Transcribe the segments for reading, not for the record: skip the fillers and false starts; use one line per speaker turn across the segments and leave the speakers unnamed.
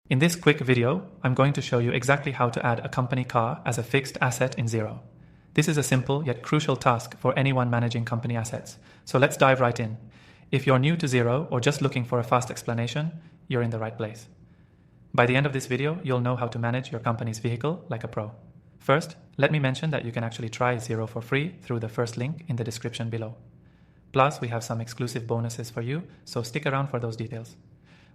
In this quick video, I'm going to show you exactly how to add a company car as a fixed asset in Xero. This is a simple yet crucial task for anyone managing company assets. So let's dive right in. If you're new to Xero or just looking for a fast explanation, you're in the right place. By the end of this video, you'll know how to manage your company's vehicle like a pro. First, let me mention that you can actually try Xero for free through the first link in the description below. Plus, we have some exclusive bonuses for you, so stick around for those details.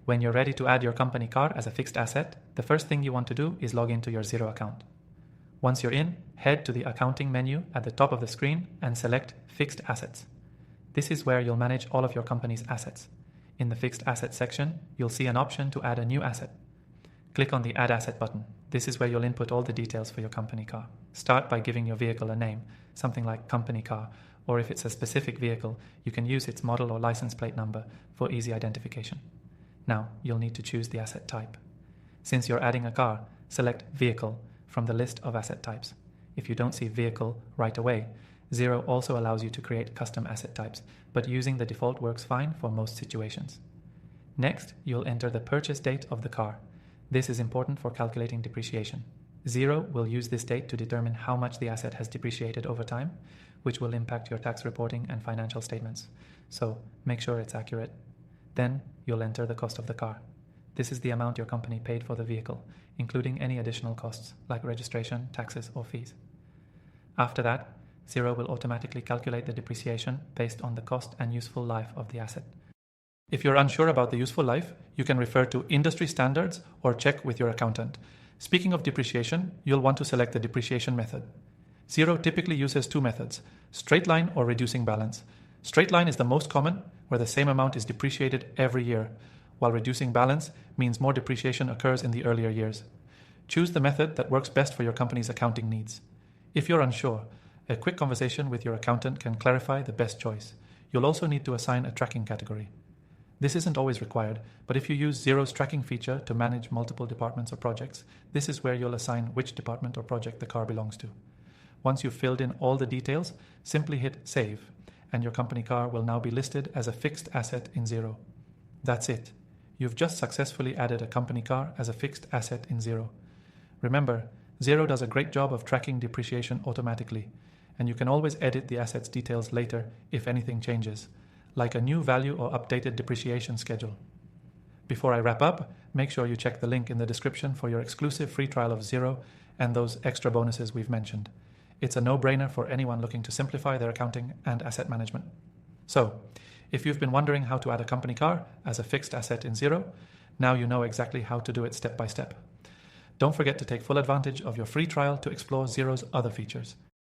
When you're ready to add your company car as a fixed asset, the first thing you want to do is log into your Xero account. Once you're in, head to the accounting menu at the top of the screen and select Fixed Assets. This is where you'll manage all of your company's assets. In the Fixed Assets section, you'll see an option to add a new asset. Click on the Add Asset button. This is where you'll input all the details for your company car. Start by giving your vehicle a name, something like company car, or if it's a specific vehicle, you can use its model or license plate number for easy identification. Now, you'll need to choose the asset type. Since you're adding a car, select Vehicle from the list of asset types. If you don't see Vehicle right away, Xero also allows you to create custom asset types, but using the default works fine for most situations. Next, you'll enter the purchase date of the car. This is important for calculating depreciation. Xero will use this date to determine how much the asset has depreciated over time, which will impact your tax reporting and financial statements. So make sure it's accurate. Then you'll enter the cost of the car. This is the amount your company paid for the vehicle, including any additional costs like registration, taxes, or fees. After that, Xero will automatically calculate the depreciation based on the cost and useful life of the asset. If you're unsure about the useful life, you can refer to industry standards or check with your accountant. Speaking of depreciation, you'll want to select the depreciation method. Xero typically uses two methods, straight line or reducing balance. Straight line is the most common, where the same amount is depreciated every year, while reducing balance means more depreciation occurs in the earlier years. Choose the method that works best for your company's accounting needs. If you're unsure, a quick conversation with your accountant can clarify the best choice. You'll also need to assign a tracking category. This isn't always required, but if you use Xero's tracking feature to manage multiple departments or projects, this is where you'll assign which department or project the car belongs to. Once you've filled in all the details, simply hit Save, and your company car will now be listed as a fixed asset in Xero. That's it. You've just successfully added a company car as a fixed asset in Xero. Remember, Xero does a great job of tracking depreciation automatically, and you can always edit the asset's details later if anything changes, like a new value or updated depreciation schedule. Before I wrap up, make sure you check the link in the description for your exclusive free trial of Xero and those extra bonuses we've mentioned. It's a no-brainer for anyone looking to simplify their accounting and asset management. So, if you've been wondering how to add a company car as a fixed asset in Xero, now you know exactly how to do it step by step. Don't forget to take full advantage of your free trial to explore Xero's other features.